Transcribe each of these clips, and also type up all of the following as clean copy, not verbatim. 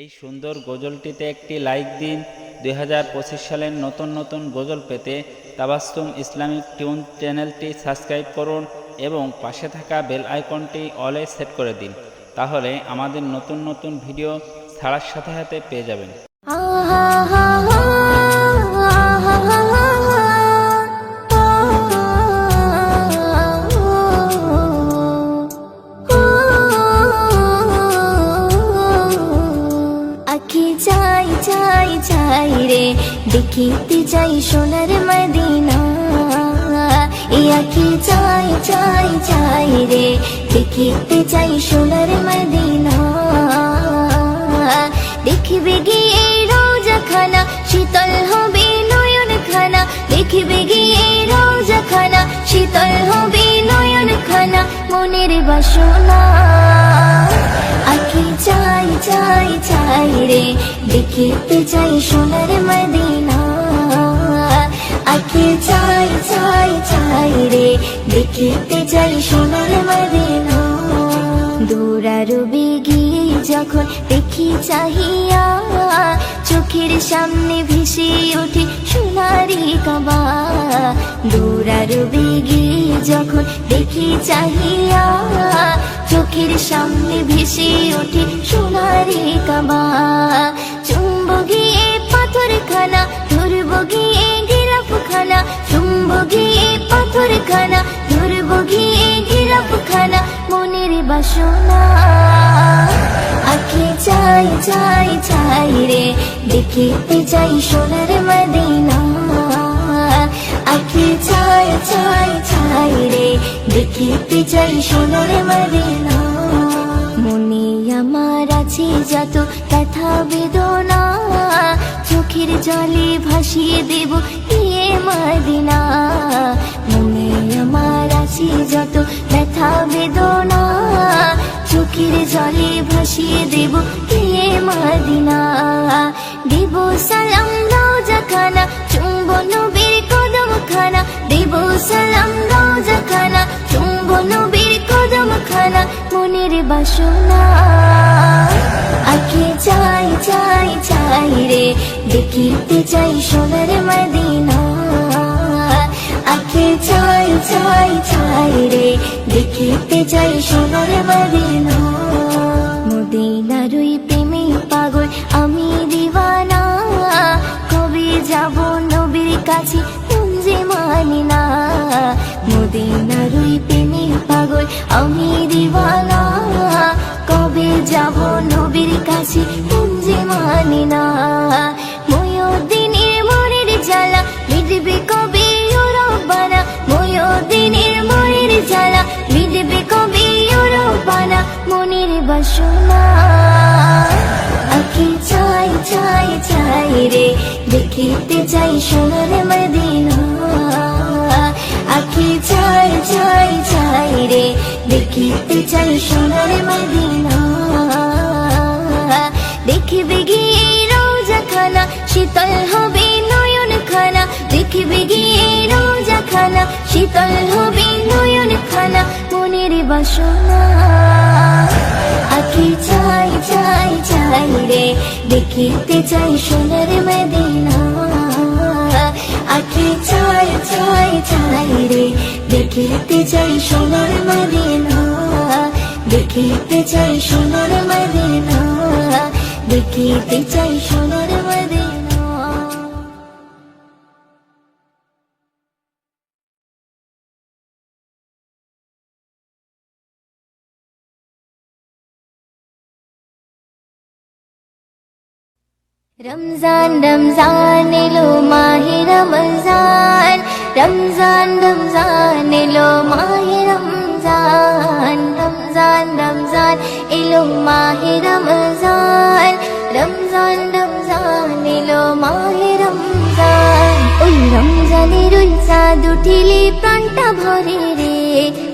এই সুন্দর গজলটিতে একটি লাইক দিন। 2025 সালের নতুন নতুন গজল পেতে তাবাসসুম ইসলামিক টিউন চ্যানেলটি সাবস্ক্রাইব করুন এবং পাশে থাকা বেল আইকনটি অলে সেট করে দিন, তাহলে আমাদের নতুন নতুন ভিডিও ছাড়ার সাথে সাথে পেয়ে যাবেন। রে দেখিতে চাই সোনার মদিনা, আঁখি চাই চাই চাই রে দেখিতে চাই সোনার মদিনা। দেখবে গিয়ে রোজা খানা শীতল হবে নয়ন খানা, দেখবে গিয়ে রোজা খানা শীতল হবে নয়ন খানা। মনের বাসনা আঁখি চাই চাই চাই রে দেখিতে চাই সোনার মদিনা, আঁখি চাই চাই চাই রে দেখিতে চাই সোনার মদিনা। দৌড়ারবে গিয়ে যখন দেখি চাহিয়া, চোখের সামনে ভেসে ওঠে সোনারি কাবা। দৌড়ারবে গিয়ে যখন দেখি চাহিয়া, চোখের সামনে ভেসে ওঠে সোনারি কাবা। চুম্ব গিয়ে পাথর খানা ধরব গিয়ে গিরাফ খানা, চুম্ব গিয়ে পাথর খানা ধরব গিয়ে গিরাফ খানা। মনের বাসনা আঁখি চাই চাই চাই রে দেখিতে চাই সোনার মদিনা, আঁখি চাই চাই চাই রে দেখিতে চাই সোনার মদিনা। মনে আমার আছে যত ব্যথা বেদনা, চোখের জলে ভাসিয়ে দেব গিয়ে মদিনা। মনে আমার আছে যত ব্যথা বেদনা, চোখের জলে ভাসিয়ে দেব গিয়ে মদিনা। দেব সালাম রোজা খানা চুম্ব নবীর কদম খানা, দেব সালাম রোজা খানা চুম্ব নবীর কদম খানা। মনের বাসনা আঁখি চাই চাই চাই রে দেখিতে চাই সোনার মদিনা, আঁখি চাই চাই চাই রে দেখিতে চাই সোনার মদিনা। মদিনার ওই প্রেমে পাগল আমি দিওয়ানা, কবে যাব নবীর কাছে মন যে মানি না। মদিনার ওই প্রেমে পাগল আমি দিওয়ানা, কবে যাব নবীর কাছে মন যে মানি না। ময়ূরদিনের মনের জ্বালা মিটবে কবে ও রব্বানা, ময়ূরদিনের মনের জ্বালা মিটবে কবে ও রব্বানা। মনের বাসনা আঁখি চাই চাই চাই রে দেখিতে চাই সোনার মদিনা, আঁখি চাই চাই চাই রে দেখিতে চাই সোনার মদিনা। দেখবে গিয়ে রোজা খানা শীতল হবে নয়ন খানা, দেখবে গিয়ে রোজা খানা শীতল হবে নয়ন খানা। মনের বাসনা আঁখি চাই চাই চাই রে দেখিতে চাই সোনার মদিনা, আঁখি চাই চাই চাই রে দেখিতে চাই সোনার মদিনা, দেখিতে চাই সোনার মদিনা, দেখিতে চাই সোনার মদিনা। রমজান রমজান এলো মাহে রমজান, রমজান রমজান এলো মাহে রমজান, রমজান রমজান এলো মাহে রমজান, রমজান রমজান এলো মাহে রমজান। ওই রমজানের ওই চাঁদ উঠিলে প্রাণটা ভরে রে,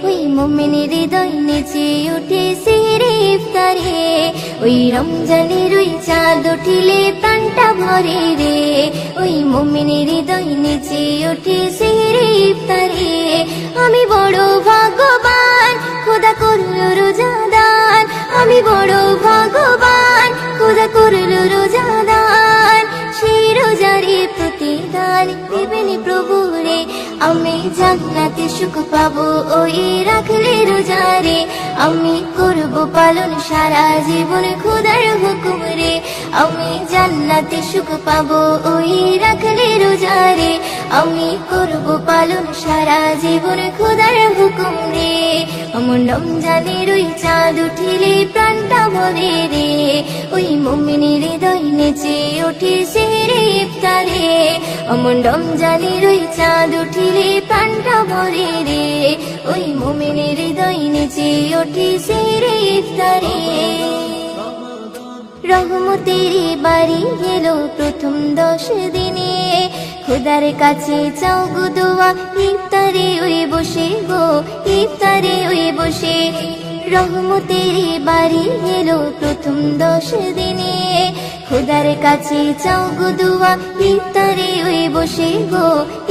ওই মুমিনের হৃদয় নেচে উঠে সেহরে ইফতারে। ওই রমজানের ওই চাঁদ উঠিলে প্রাণটা ভরে রে, ওই মুমিনের হৃদয় নেচে ওঠে সেহরে ইফতারে। আমি বড় ভাগ্যবান, খোদা করলো রোজাদার, আমি বড় ভাগ্যবান, খোদা করলো রোজাদার। সেই রোজারে প্রতিদান দেবেন প্রভু রে, আমি জান্নাতে সুখ পাবো ওই রাখলে রোজারে। আমি করব পালন সারা জীবন খোদার হুকুম রে, আমি জান্নাতে সুখ পাবো ওই রাখলে রোজারে। আমি করব পালন সারা জীবন খোদার হুকুম রে। অমন রমজানের ওই চাঁদ উঠিলে প্রাণটা ভরে রে, ওই মুমিনের হৃদয় নেচে ওঠে সেহরে ইফতারে। অমন রমজানের ওই চাঁদ উঠিলে প্রাণটা ভরে রে, ওই মুমিনের হৃদয় নেচে ওঠে সেহরে ইফতারে। রহমতের বাড়ি এলো প্রথম 10 দিনে, খোদার কাছে চাও গো দোয়া ইফতারে ওই বসে গো, ইফতারে ওই বসে। রহমতের বাড়ি এলো প্রথম 10 দিনে, খোদার কাছে চাও গো দোয়া ইফতারে ওই বসে গো,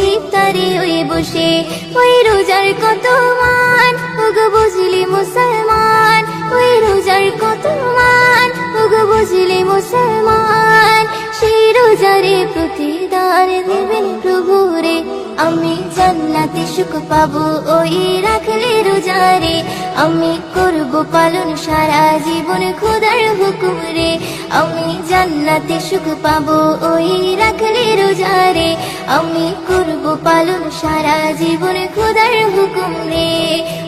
ইফতারে ওই বসে। ওই রোজার কত মান ওগো বুঝলি মুসলমান, ওই রোজার কত মান ওগো বুঝলি মুসলমান। সেই রোজারে প্রতিদান দেবেন প্রভু রে, আমি জান্নাতে সুখ পাবো ওই রাখলে রোজারে। আমি করব পালন সারা জীবন খোদার হুকুম রে, আমি জান্নাতে সুখ পাবো ওই রাখলে রোজারে। আমি করব পালন সারা জীবন খোদার হুকুম রে।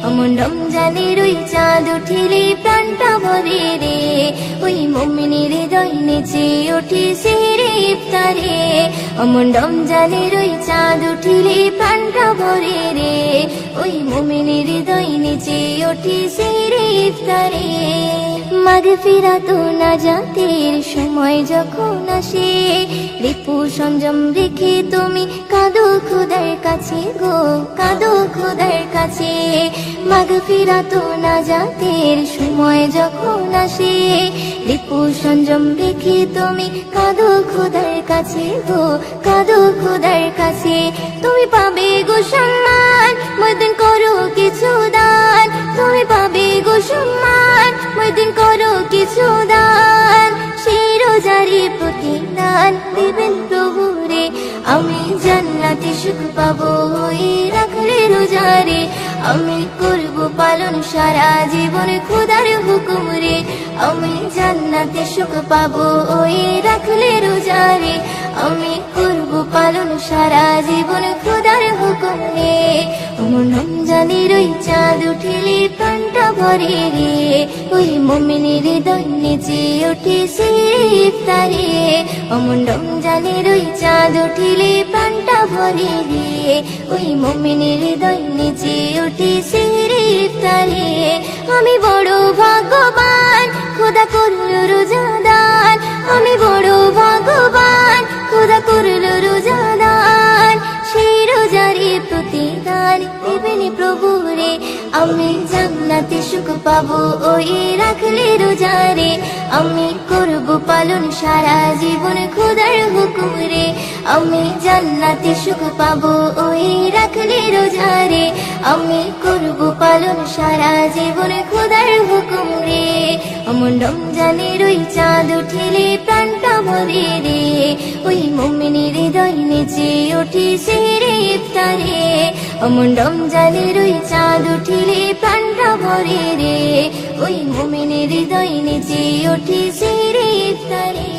অমন রমজানের ওই চাঁদ উঠিলে প্রাণটা ভরে রে, ওই মুমিনের হৃদয় নেচে ওঠে সেহরে ইফতারে। অমন রমজানের ওই চাঁদ উঠিলে প্রাণটা ভরে রে, ওই মুমিনের হৃদয় নেচে ওঠে সেহরে ইফতারে। মাগফিরাত ও নাজাতের সময় যখন আসে, রিপু সংযম রেখে তুমি কাঁদো খোদার কাছে গো, কাঁদো খোদার কাছে। মাগফিরাত ও নাজাতের সময় যখন আসে, রিপু সংযম রেখে তুমি কাঁদো খোদার কাছে গো, কাঁদো খোদার কাছে। তুমি পাবে গো সম্মান, ময়দিন করো কিছু দান, তুমি পাবে গো সম্মান, ময়দিন করো কিছু দান। সেই রোজারে প্রতিদান দেবেন প্রভু রে, আমি জান্নাতে সুখ পাবো ওই রাখলে রোজারে। আমি করব পালন সারা জীবন খোদার হুকুম রে, আমি জান্নাতে সুখ পাবো ওই রাখলে রোজারে। আমি করব পালন সারা জীবন খোদার হুকুম রে। অমন রমজানের ওই চাঁদ উঠিলে প্রাণটা ভরে রে, ওই মুমিনের হৃদয় নেচে ওঠে সেহরে ইফতারে। অমন রমজানের ওই চাঁদ উঠিলে প্রাণটা ভরে রে, ওই মুমিনের হৃদয় নেচে ওঠে সেহরে ইফতারে। আমি বড় ভাগ্যবান, খোদা করলো রোজাদার, আমি বড় ভাগ্যবান, খোদা করলো রোজাদার। সেই রোজারে প্রতিদান দেবেন প্রভু রে, আমি জান্নাতে সুখ পাবো ওই রাখলে রোজারে। আমি করব পালন সারা জীবন খোদার হুকুম রে, আমি জান্নাতে সুখ পাবো ওই রাখলে রোজারে। আমি করব পালন সারা জীবন খোদার হুকুম রে। অমন রমজানের ওই চাঁদ উঠিলে প্রাণটা ভরে রে, ওই মুমিনের হৃদয় নেচে ওঠে সেহরে ইফতারে। অমন রমজানের ওই চাঁদ উঠিলে প্রাণটা ভরে রে, ওই মুমিনের হৃদয় নেচে ওঠে সেহরে ইফতারে।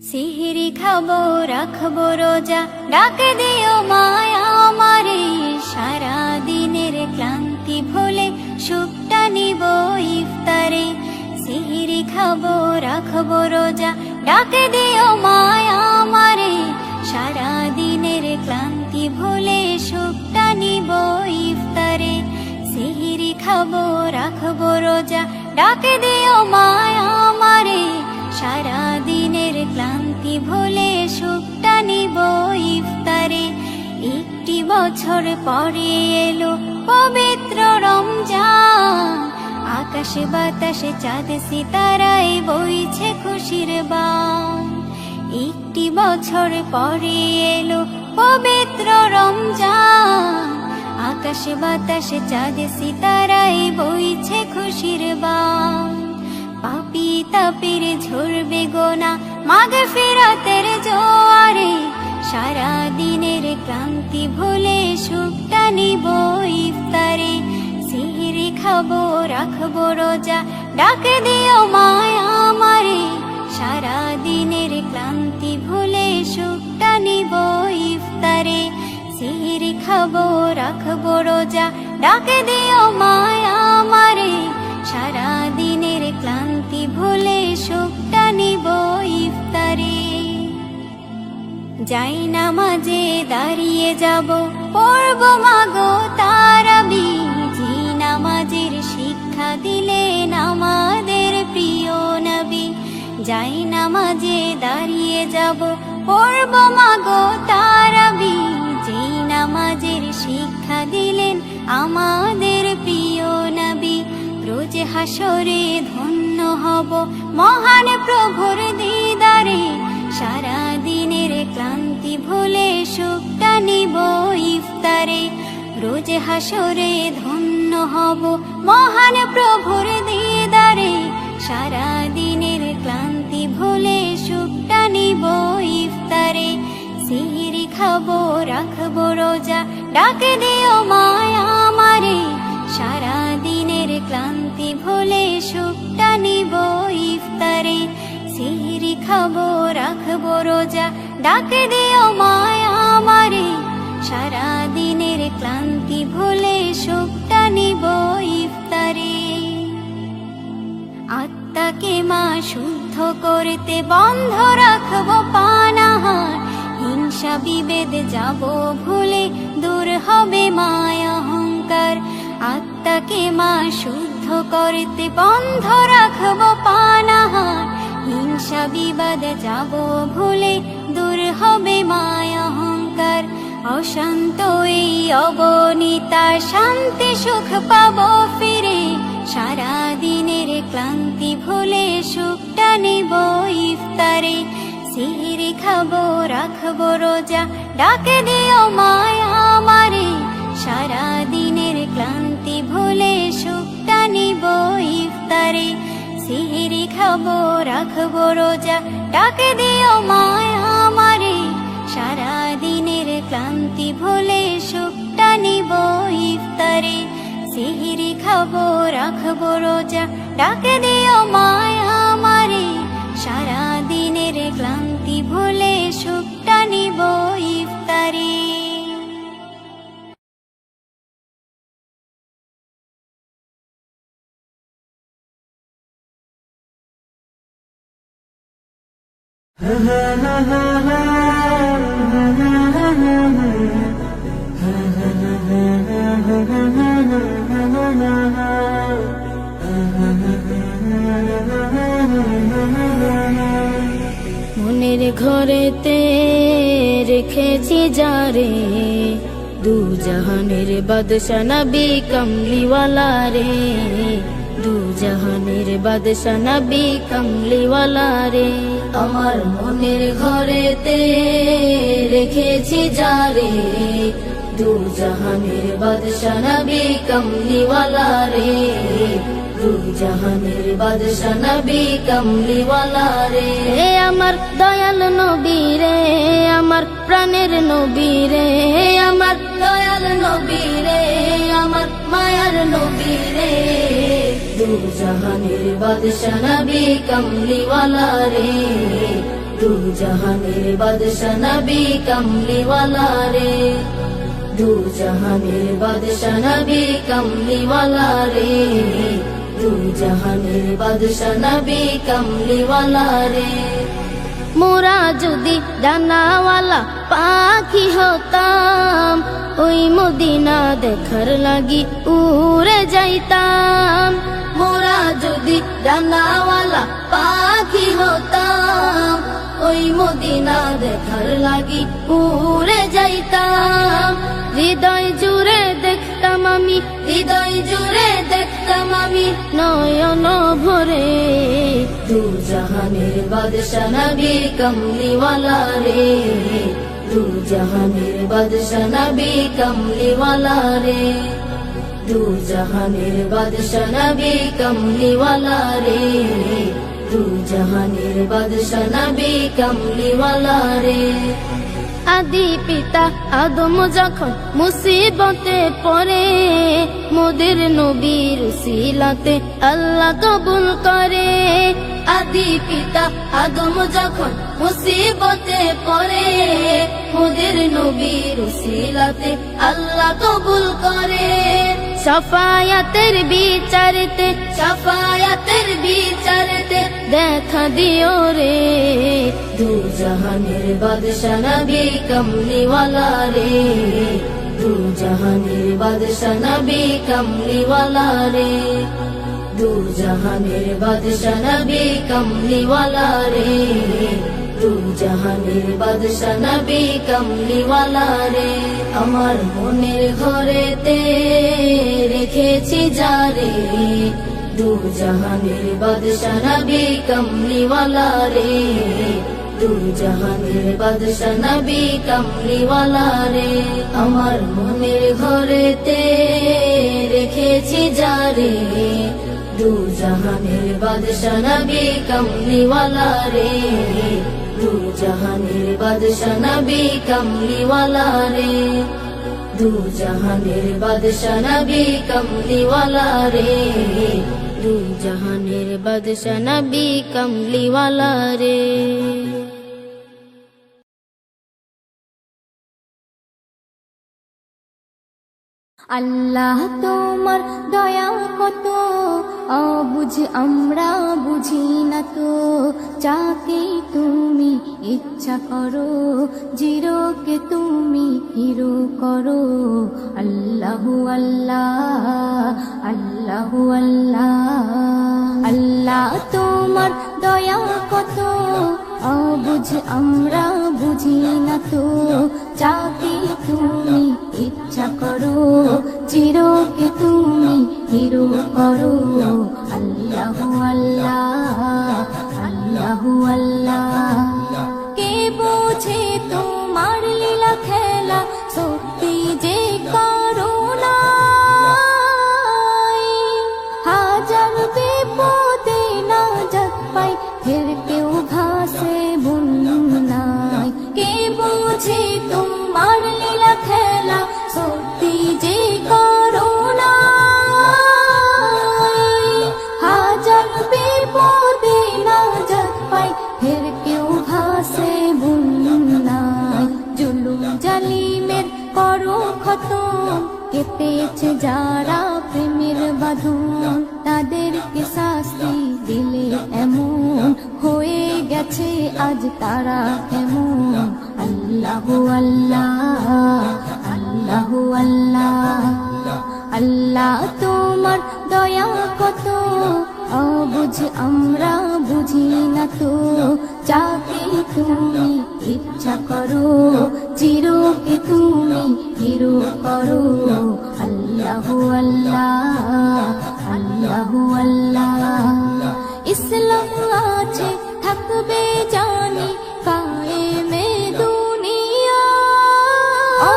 সিহরি খাবো রাখবো রোজা, ডাকে দিও মায়া আমারে। সারা দিনের ক্লান্তি ভুলে সুখটা নিব ইফতারে। সিহরি খাবো রাখবো রোজা, ডাকে দিও মায়া আমারে। সারা দিনের ক্লান্তি ভুলে সুখটা নিব ইফতারে। সিহরি খাবো রাখবো রোজা, ডাকে দিও মায়া আমারে। সারা দিনের ক্লান্তি ভুলে সুখটা নিব ইফতারে। বছর পরে এলো পবিত্র রমজান, আকাশে বাতাসে চাঁদ সিতারায় বইছে খুশির বান। একটি বছর পরে এলো পবিত্র রমজান, আকাশে বাতাসে চাঁদ সিতারায় বইছে খুশির বান। পাপী তাপের ঝরবে গোনা মাগফিরাতের জোয়ারে, সারা দিনের ক্লান্তি ভুলে সুখটা নিব ইফতারে। সিহরি খাবো রাখবো রোজা, ডাকে দিও মায়া আমারে, সারা দিনের ক্লান্তি ভুলে সুখটা নিব ইফতারে। সিহরি খাবো রাখবো রোজা, ডাকে দিও মায়া আমারে, সারা দিনের ক্লান্তি ভুলে সুখটা নিব ইফতারে। যাই নামাজে দাঁড়িয়ে যাব, পড়ব মাগো তারাবি, জি নামাজের শিক্ষা দিলেন আমাদের প্রিয় নবী। যাই নামাজে দাঁড়িয়ে যাব, পড়ব মাগো তারাবি, জি নামাজের শিক্ষা দিলেন আমাদের প্রিয় নবী। রোজ হাসরে ধন্য হব মহান প্রভুর দিদারে, সারা দিনের ক্লান্তি ভুলে সুখটা নিব ইফতারে। রোজ হাসরে ধন্য হব মহান প্রভুর দিদারে, সারা দিনের ক্লান্তি ভুলে সুখটা নিব ইফতারে। সিহরি খাবো রাখবো রোজা, ডাকে দিও মায়া আমারে, সারা দিনের ক্লান্তি ভুলে সুখটা নিব ইফতারে। সিহরি খাবো রাখবো রোজা, ডাকে দিও মায়া আমারে, সারা দিনের ক্লান্তি ভুলে সুখটা নিব ইফতারে। আত্মাকে মা শুদ্ধ করতে বন্ধ রাখবো পানাহার, হিংসা বিভেদ যাব ভুলে দূর হবে মায়া অহংকার। আত্মাকে মা শুদ্ধ করতে বন্ধ রাখবো পানাহার, হিংসা বিবাদ যাব ভুলে দূর হবে মায়া অহংকার। অশান্ত এই অবনীতা শান্তি সুখ পাবো ফিরে, সারা দিনের ক্লান্তি ভুলে সুখটা নিব ইফতারে। সিহরি খাবো রাখবো রোজা, ডাকে দিও মায়া আমারে, সারা দিনের ক্লান্তি ভুলে সুখটা নিব ইফতারে। সিহরি খাবো রাখবো রোজা, ডাকে দিও মায়া আমারে, সারা দিনের ক্লান্তি ভুলে সুখটা নিব ইফতারে। সিহরি খাবো রাখবো রোজা, ডাকে দিও মায়া আমারে, সারা দিনের ক্লান্তি ভুলে সুখটা নিব ইফতারে। মনের ঘরেতে রেখেছি যারে, দু জাহানের বাদশা নবী কমলিওয়ালা রে, দু জাহানের বাদশা নবী কমলিওয়ালা রে। আমার মনের ঘরেতে রেখেছি যারে, দু জাহানের বাদশা নবী কমলিওয়ালা রে, দু জাহানের বাদশা নবী কমলিওয়ালা রে। আমার দয়াল নবী রে, আমার প্রাণের নবী রে, আমার দয়াল নবী রে, আমার মায়ার নবী রে, দু জাহানের বাদশা নবী কমলিওয়ালা রে, দু জাহানের বাদশা নবী কমলিওয়ালা রে, দু জাহানের বাদশা নবী কমলিওয়ালা রে, দু জাহানের বাদশা নবী কমলিওয়ালা রে। মোরা যদি ডানাওয়ালা পাখি হতাম, ওই মদিনা দেখার লাগি উড়ে যাইতাম। মোরা যদি ডানাওয়ালা পাখি হতাম, ওই মদিনা দেখার লাগি উড়ে যাইতাম। হৃদয় জুড়ে দেখতাম আমি, হৃদয় জুড়ে দেখতাম আমি নয়ন ভরে। দু জাহানের বাদশা নবী কমলিওয়ালা রে, দু জাহানের বাদশা নবী কমলিওয়ালা রে, দু জাহানের বাদশা নবী কমলিওয়ালা রে, দু জাহানের বাদশা নবী কমলিওয়ালা রে। আদি পিতা আদম যখন মুসিবতে পড়ে, মোদের নবীর উসিলাতে আল্লাহ কবুল করে। আদি পিতা আদম যখন মুসিবতে পড়ে, মোদের নবীর উসিলাতে আল্লাহ কবুল করে। শাফায়াতের বিচারতে, শাফায়াতের বিচারতে দেখা দিও রে। দু জাহানের বাদশা নবী কমলিওয়ালা রে, দু জাহানের বাদশা নবী কমলিওয়ালা রে, দু জাহানের বাদশা নবী কমলিওয়ালা রে, দু জাহানের বাদশা নবী কমলিওয়ালা রে। আমার মনের ঘরেতে রেখেছি যারে, দু জাহানের বাদশা নবী কমলিওয়ালা রে, দু জাহানের বাদশা নবী কমলিওয়ালা রে। আমার মনের ঘরেতে রেখেছি যারে, দু জাহানের বাদশা নবী কমলিওয়ালা রে, দু জাহানের বাদশা নবী কমলিওয়ালা রে, দু জাহানের বাদশা নবী কমলিওয়ালা রে, দু জাহানের বাদশা নবী কমলিওয়ালা রে। আল্লাহ তোমার দয়া কত অবুঝ আমরা বুঝি না তো, যাকে তুমি ইচ্ছা করো জিরোকে তুমি হিরো করো। আল্লাহু আল্লাহ, আল্লাহু আল্লাহ। আল্লাহ তোমার দয়া কত অবুঝ আমরা বুঝি না তো, যাকে তুমি ইচ্ছা করো চিরকে তুমি হিরো করো। আল্লাহু আল্লাহ, আল্লাহু আল্লাহ। কে বোঝে তোমার লীলা খেলা, সত্যি যে করুণা। হাজার বিপদে নাজাত পাই, ফের কেউ ভাসে বন্যায়। কে বোঝে তোমার লীলা খেলা, সত্যি যে করুণা। হাজার বিপদে নাজাত পাই, ফের কেউ ভাসে বন্যায়। জুলুম জালিমের করো খতম, কেটেছে যারা প্রেমের বাঁধন। তাদেরকে শাস্তি দিলে এমন হয়ে গেছে আজ তারা কেমন। আল্লাহু আল্লাহ, আল্লাহু আল্লাহ। আল্লাহ তোমার দয়া কত অবুঝ আমরা বুঝি না তো, যাকে তুমি ইচ্ছা করো চিরকে তুমি হিরো করো। আল্লাহু আল্লাহ, আল্লাহু আল্লাহ। ইসলাম আছে থাকবে জানি কায়েমে দুনিয়া।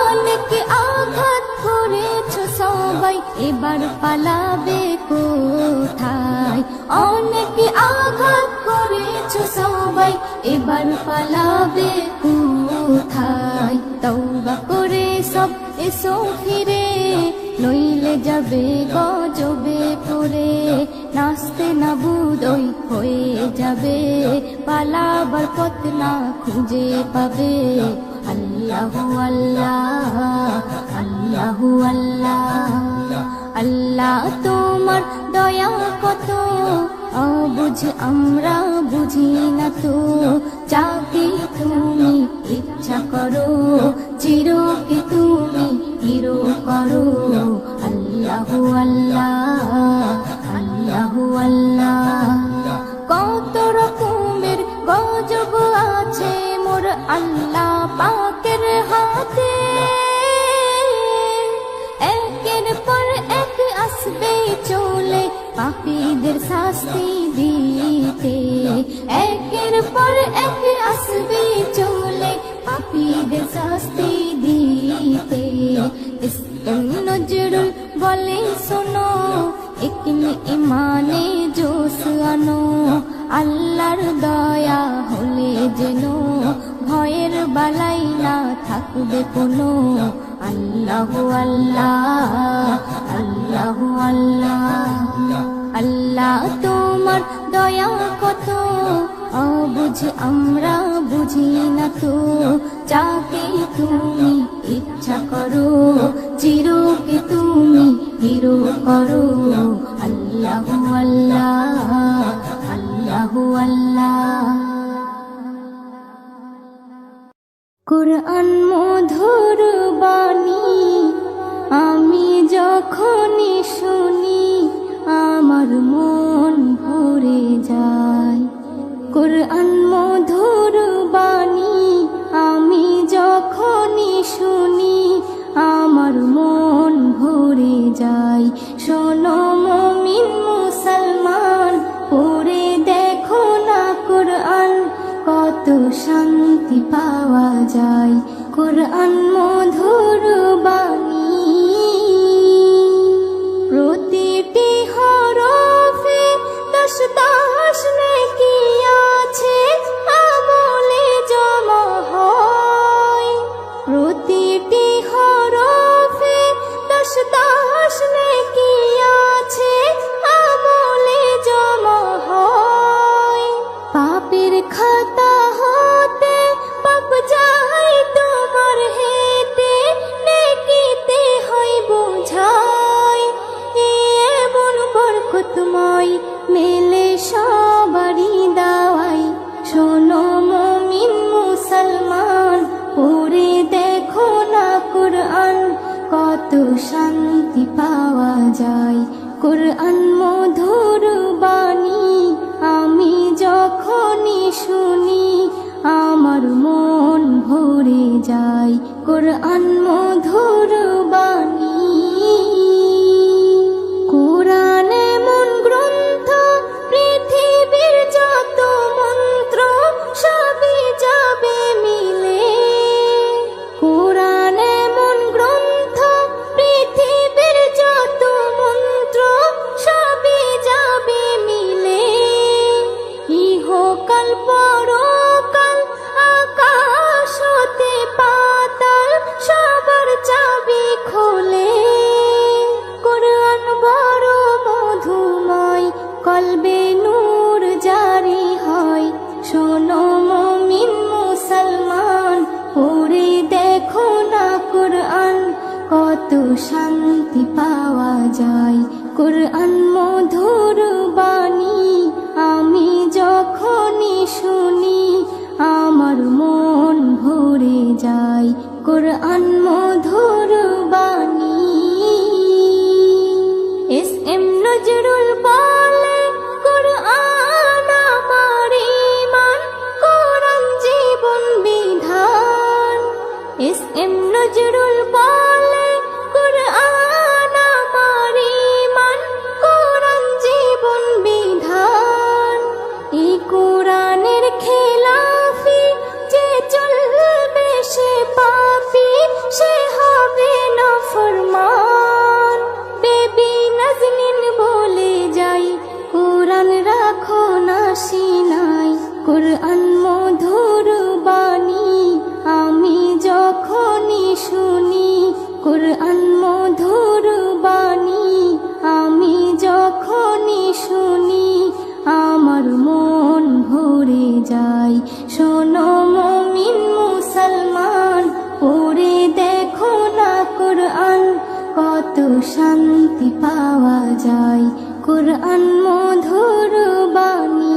অনেক আঘাত করেছো সবাই, এবার পালাবে কোথায়। অনেক আঘাত করেছো সবাই, এবার পালাবে কোথায়। তওবা করে সব এসো ফিরে, নইলে যাবে গজবে পড়ে। নাচতে না বুদই হয়ে যাবে, পালাবার পথ না খুঁজে পাবে। আল্লাহু আল্লাহ, আল্লাহু আল্লাহ। আল্লাহ তোমার দয়া কত অবুঝ আমরা বুঝি না তো, যাকে তুমি ইচ্ছা করো চিরকে তুমি হিরো করো। আল্লাহু আল্লাহ, আল্লাহু আল্লাহ। কত রকমের গজব আছে মোর আল্লাহ পাকের হাতে। শাস্তি দিতে। ইসলাম নজরুল বলে শোনো, ইকনে ইমানে জোশ আনো, আল্লাহর দয়া হলে যেন ভয়ের বালাই না থাকবে কোনো। আল্লাহু আল্লাহ, আল্লাহু আল্লাহ, আল্লাহ তোমার দয়া কত, অবুঝ আমরা বুঝি না তো। যাকে তুমি ইচ্ছা করো, চিরকে তুমি হিরো করো। আল্লাহু আল্লাহ, আল্লাহু আল্লাহ। কুরআন মধুর বাণী আমি যখনই শুনি, আমার মন ভরে যায়। কুরআন মধুর বাণী আমি যখনই শুনি, আমার মন ভরে যায়। শোনো মুমিন মুসলমান, পড়ে দেখো না কুরআন, কত শান্তি পাওয়া যায়। কুরআন মধুর বাণী প্রতিটি হরফে 10 নেকি আছে, আমলে জমা হয়। প্রতিটি হরফে 10 নেকি আছে, আমলে জমা হয়। পাপের খাতা হতে পাপ যায় তোমার হেতে, নেকিতে হয় বোঝাই। এমন বরকতময় মেলে সবারই দাওয়াই। শোনো মুমিন মুসলমান, পড়ে দেখো না কুরআন, কত শান্তি পাওয়া যায়। কুরআন মধুর বাণী আমি যখনই শুনি, আমার মন ভরে যায়। কুরআন মধুর বাণী। কুরআন এমন গ্রন্থ, পৃথিবীর যত মন্ত্র সবই যাবে মিলে। কুরআন এমন গ্রন্থ, পৃথিবীর যত মন্ত্র সবই যাবে মিলে। ইহকাল পরকাল আকাশ হতে পাতাল, সবার চাবি খোলে। কুরআন বড় মধুময়, কলবে নূর জারি হয়। শোনো মুমিন মুসলমান, পড়ে দেখো না কুরআন, কত শান্তি পাওয়া যায়। কুরআন মধুর বাণী আমি যখনই শুনি, আমার মন ভরে যায়। কুরআন মধুর বাণী। এস এম নজরুল বলে, কুরআন আমার ঈমান, কুরআন জীবন বিধান। এস এম নজরুল বলে, কুরআন আমার ঈমান, কুরআন জীবন বিধান। এই কুরআনের খেলাফি যে চলবে সে পাপী, সে হবে নাফরমান। বেবি নাজনীন বলে যাই, কুরআন রাখো না সিনাই। কুরআন মধুর বাণী আমি যখনই শুনি, কুরআন মধুর বাণী আমি যখনই শুনি, আমার মন ভরে যায়। শোনো মুমিন মুসলমান, পড়ে দেখো না কুরআন, কত শান্তি পাওয়া যায়। কুরআন মধুর বাণী।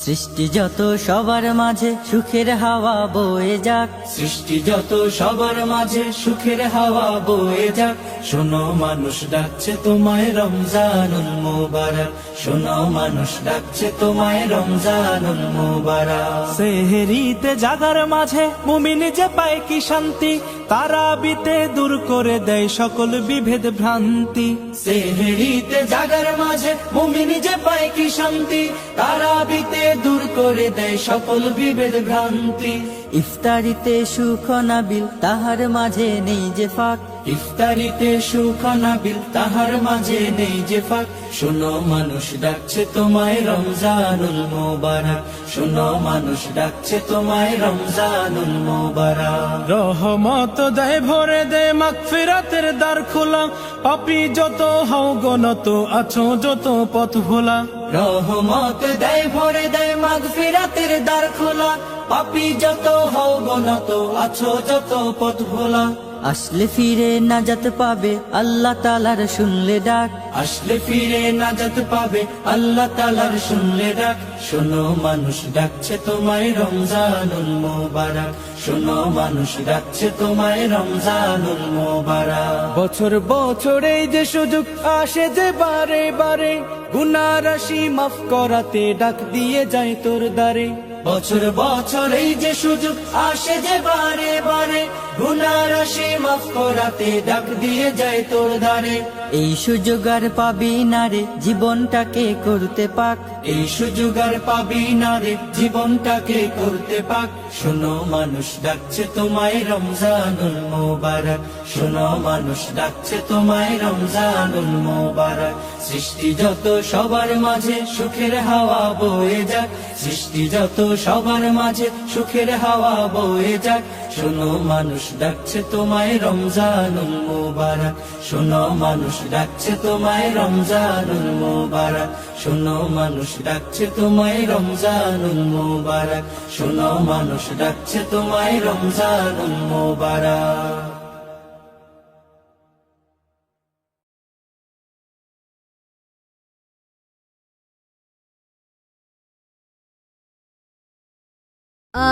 সৃষ্টি যত সবার মাঝে সুখের হাওয়া বয়ে যাক, সৃষ্টি যত সবার মাঝে সুখের হাওয়া বয়ে যাক। শোনো মানুষ ডাকছে তোমায় রমজানুল মুবারক, শোনো মানুষ ডাকছে তোমায় রমজানুল মুবারক। সেহরিতে জাগার মাঝে মুমিন যে পায় কি শান্তি, তারাবিতে দূর করে দেয় সকল বিভেদ ভ্রান্তি। সেহরিতে জাগার মাঝে মুমিন যে পায় কি শান্তি, তারাবিতে দূর করে দেয় সকল বিভেদ ভ্রান্তি। ইফতারিতে সুখ নাবিল তাহার মাঝে নেই যে ফাঁক, ইফতারিতে সুখ নাবিল তাহার মাঝে নেই যে ফাঁক। শোনো মানুষ ডাকছে তোমায় রমজানুল মুবারক, শোনো মানুষ ডাকছে তোমায় রমজানুল মুবারক। রহমত দেয় ভরে দেয় মাগফিরাতের দ্বার খোলা, পাপী যত হও গনত আছো যত পথ ভোলা। রহমত দেয় ভরে দেয় মাগফিরাতের দ্বার খোলা, পাপী যত হও গনত আছো যত পথ ভোলা। আসলে ফিরে নাজাত পাবে আল্লাহ তাআলার শুনলে ডাক, আসলে ফিরে নাজাত পাবে আল্লাহ তাআলার শুনলে ডাক। শোনো মানুষ ডাকছে তোমায় রমজানুল মুবারক, শোনো মানুষ ডাকছে তোমায় রমজানুল মুবারক। বছর বছর এই যে সুযোগ আসে যে বারে বারে, গুনাহ রাশি মাফ করাতে ডাক দিয়ে যায় তোর দ্বারে। বছর বছর এই যে সুযোগ আসে যে বারে বারে, গুনাহ রাশি মাফ করাতে ডাক দিয়ে যায় তোর দ্বারে। এই সুযোগ আর পাবি না রে জীবনটাকে করতে পাক, এই সুযোগ আর পাবি না রে জীবনটাকে করতে পাক। শোনো মানুষ ডাকছে তোমায় রমজানুল মুবারক, শোনো মানুষ ডাকছে তোমায় রমজানুল মুবারক। সৃষ্টি যত সবার মাঝে সুখের হাওয়া বয়ে যাক, সৃষ্টি যত সবার মাঝে সুখের হাওয়া বয়ে যাক। শোনো মানুষ ডাকছে তোমায় রমজানুল মুবারক, শোনো মানুষ ডাকছে তোমায় রমজানুল মুবারক, শোনো মানুষ ডাকছে তোমায় রমজানুল মুবারক, শোনো মানুষ ডাকছে তোমায় রমজানুল মুবারক।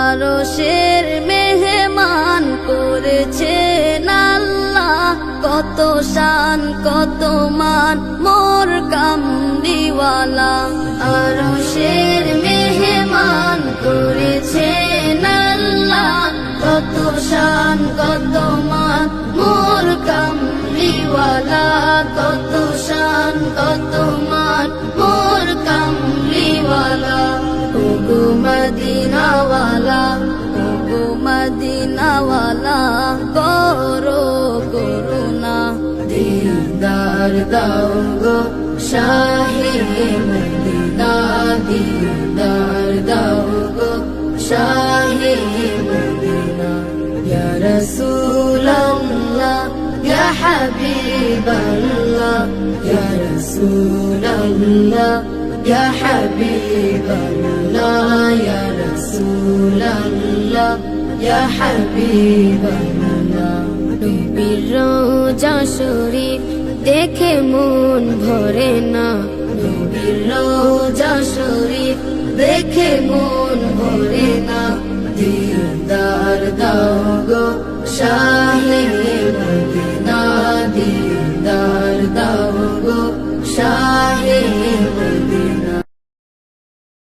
আরশের মেহমান করেছেন আল্লাহ, কত শান কত মান মোর কামলিওয়ালা। আরশের মেহমান করেছেন আল্লাহ, কত শান কত মান মোর কামলিওয়ালা, কত শান কত মান মোর কামলিওয়ালা। ওগো মদিনাওয়ালা, ওগো মদিনাওয়ালা, করো করুণা দিদার দাও গো শাহে মদিনা, দিদার দাও গো শাহে মদিনা। ইয়া রাসূলাল্লাহ ইয়া হাবিবাল্লাহ, ইয়া রাসূলাল্লাহ ইয়া হাবিবাল্লাহ, ইয়া রাসূলাল্লাহ ইয়া হাবিবাল্লাহ। নবীর রওজা শরীফ দেখে মন ভরে না, নবীর রওজা শরীফ দেখে মন ভরে না। দিদার দাও গো শাহে